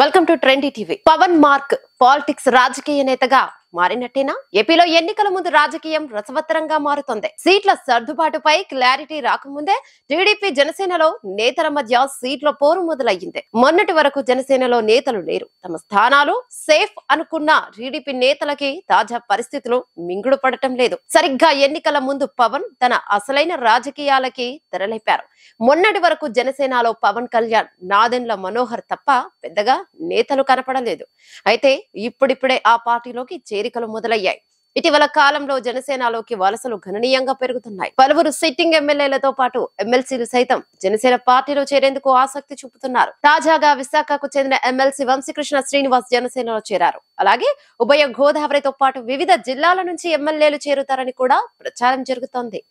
Welcome to trendy TV. Pawan mark politics రాజకీయ నేతగా మారినట్టేనా? ఏపీలో ఎన్నికల ముందు రాజకీయం రసవత్తరంగా మారుతోంది. సీట్ల సర్దుబాటుపై క్లారిటీ రాకముందే టీడీపీ జనసేనలో నేతల మధ్య సీట్ల పోరు మొదలయ్యింది. మొన్నటి వరకు జనసేనలో నేతలు లేరు. తమ స్థానాలు సేఫ్ అనుకున్న టీడీపీ నేతలకి తాజా పరిస్థితులు మింగుడు పడటం లేదు. సరిగ్గా ఎన్నికల ముందు పవన్ తన అసలైన రాజకీయాలకి తెరలేపారు. మొన్నటి వరకు జనసేనలో పవన్ కళ్యాణ్, నాదెండ్ల మనోహర్ తప్ప పెద్దగా నేతలు కనపడలేదు. అయితే ఇప్పుడిప్పుడే ఆ పార్టీలోకి చేరికలు మొదలయ్యాయి. ఇటీవల కాలంలో జనసేనలోకి వలసలు గణనీయంగా పెరుగుతున్నాయి. పలువురు సిట్టింగ్ ఎమ్మెల్యేలతో పాటు ఎమ్మెల్సీలు సైతం జనసేన పార్టీలో చేరేందుకు ఆసక్తి చూపుతున్నారు. తాజాగా విశాఖకు చెందిన ఎమ్మెల్సీ వంశీకృష్ణ శ్రీనివాస్ జనసేనలో చేరారు. అలాగే ఉభయ గోదావరితో పాటు వివిధ జిల్లాల నుంచి ఎమ్మెల్యేలు చేరుతారని కూడా ప్రచారం జరుగుతోంది.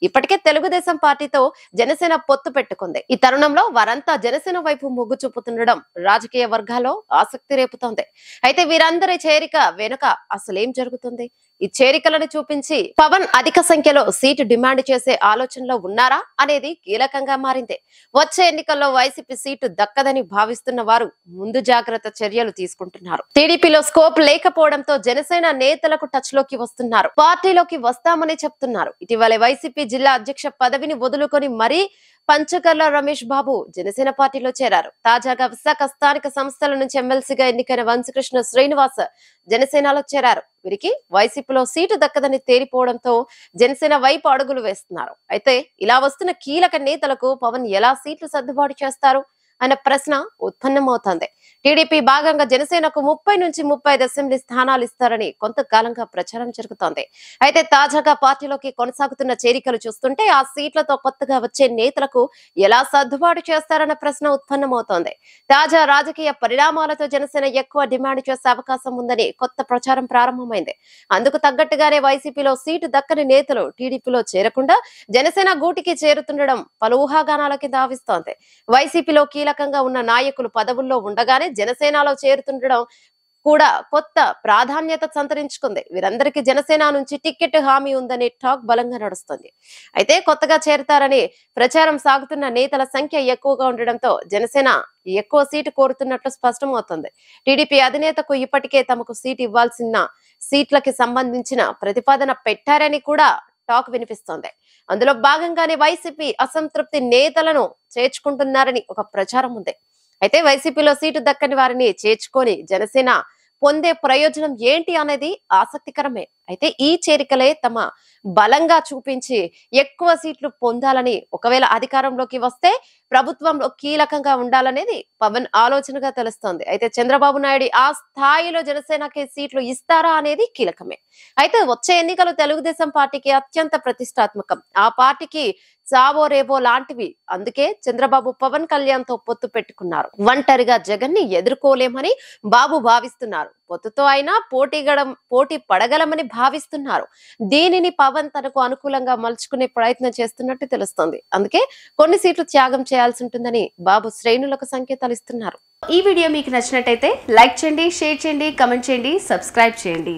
ఇప్పటికే తెలుగుదేశం పార్టీతో జనసేన పొత్తు పెట్టుకుంది. ఈ తరుణంలో వారంతా జనసేన వైపు మొగ్గు చూపుతుండడం రాజకీయ వర్గాల్లో ఆసక్తి రేపుతోంది. అయితే వీరందరి చేరిక వెనుక అసలేం జరుగుతుంది? ఈ చేరికలను చూపించి పవన్ అధిక సంఖ్యలో సీటు డిమాండ్ చేసే ఆలోచనలో ఉన్నారా అనేది కీలకంగా మారింది. వచ్చే ఎన్నికల్లో వైసీపీ సీటు దక్కదని భావిస్తున్న వారు ముందు జాగ్రత్త చర్యలు తీసుకుంటున్నారు. టీడీపీలో స్కోప్ లేకపోవడంతో జనసేన నేతలకు టచ్ లోకి వస్తున్నారు. పార్టీలోకి వస్తామని చెప్తున్నారు. ఇటీవల వైసీపీ జిల్లా అధ్యక్ష పదవిని వదులుకొని మరీ పంచకర్ల రమేష్ బాబు జనసేన పార్టీలో చేరారు. తాజాగా విశాఖ స్థానిక సంస్థల నుంచి ఎమ్మెల్సీగా ఎన్నికైన వంశీకృష్ణ శ్రీనివాస్ జనసేనలో చేరారు. వీరికి వైసీపీలో సీటు దక్కదని తేలిపోవడంతో జనసేన వైపు అడుగులు వేస్తున్నారు. అయితే ఇలా వస్తున్న కీలక నేతలకు పవన్ ఎలా సీట్లు సర్దుబాటు చేస్తారు అన్న ప్రశ్న ఉత్పన్నమవుతోంది. టీడీపీ భాగంగా జనసేనకు 30 నుంచి 35 అసెంబ్లీ స్థానాలు ఇస్తారని కొంతకాలంగా ప్రచారం జరుగుతోంది. అయితే తాజాగా పార్టీలోకి కొనసాగుతున్న చేరికలు చూస్తుంటే ఆ సీట్లతో కొత్తగా వచ్చే నేతలకు ఎలా సర్దుబాటు చేస్తారన్న ప్రశ్న ఉత్పన్నమవుతోంది. తాజా రాజకీయ పరిణామాలతో జనసేన ఎక్కువ డిమాండ్ చేసే అవకాశం ఉందని కొత్త ప్రచారం ప్రారంభమైంది. అందుకు తగ్గట్టుగానే వైసీపీలో సీటు దక్కని నేతలు టీడీపీలో చేరకుండా జనసేన గూటికి చేరుతుండడం పలు ఊహాగానాల కింద ఆవిస్తోంది. వైసీపీలో కీలకంగా ఉన్న నాయకులు పదవుల్లో ఉండగానే జనసేనలో చేరుతుండడం కూడా కొత్త ప్రాధాన్యత సంతరించుకుంది. వీరందరికీ జనసేన నుంచి టికెట్ హామీ ఉందనే టాక్ బలంగా నడుస్తుంది. అయితే కొత్తగా చేరతారని ప్రచారం సాగుతున్న నేతల సంఖ్య ఎక్కువగా ఉండడంతో జనసేన ఎక్కువ సీటు కోరుతున్నట్లు స్పష్టమవుతుంది. టీడీపీ అధినేతకు ఇప్పటికే తమకు సీటు ఇవ్వాల్సిన సీట్లకి సంబంధించిన ప్రతిపాదన పెట్టారని కూడా టాక్ వినిపిస్తోంది. అందులో భాగంగానే వైసీపీ అసంతృప్తి నేతలను చేర్చుకుంటున్నారని ఒక ప్రచారం ఉంది. అయితే వైసీపీలో సీటు దక్కని వారిని చేర్చుకొని జనసేన పొందే ప్రయోజనం ఏంటి అనేది ఆసక్తికరమే. అయితే ఈ చేరికలే తమ బలంగా చూపించి ఎక్కువ సీట్లు పొందాలని, ఒకవేళ అధికారంలోకి వస్తే ప్రభుత్వంలో కీలకంగా ఉండాలనేది పవన్ ఆలోచనగా తెలుస్తోంది. అయితే చంద్రబాబు నాయుడు ఆ స్థాయిలో జనసేనకి సీట్లు ఇస్తారా అనేది కీలకమే. అయితే వచ్చే ఎన్నికలు తెలుగుదేశం పార్టీకి అత్యంత ప్రతిష్టాత్మకం. ఆ పార్టీకి చావో రేవో లాంటివి. అందుకే చంద్రబాబు పవన్ కళ్యాణ్ తో పొత్తు పెట్టుకున్నారు. ఒంటరిగా జగన్ ని ఎదుర్కోలేమని బాబు భావిస్తున్నారు. పొత్తుతో అయినా పోటీ పడగలమని భావిస్తున్నారు. దీనిని పవన్ తనకు అనుకూలంగా మలుచుకునే ప్రయత్నం చేస్తున్నట్టు తెలుస్తోంది. అందుకే కొన్ని సీట్లు త్యాగం చేయాల్సి ఉంటుందని బాబు శ్రేణులకు సంకేతాలు ఇస్తున్నారు. ఈ వీడియో మీకు నచ్చినట్టయితే లైక్ చేయండి, షేర్ చేయండి, కమెంట్ చేయండి, సబ్స్క్రైబ్ చేయండి.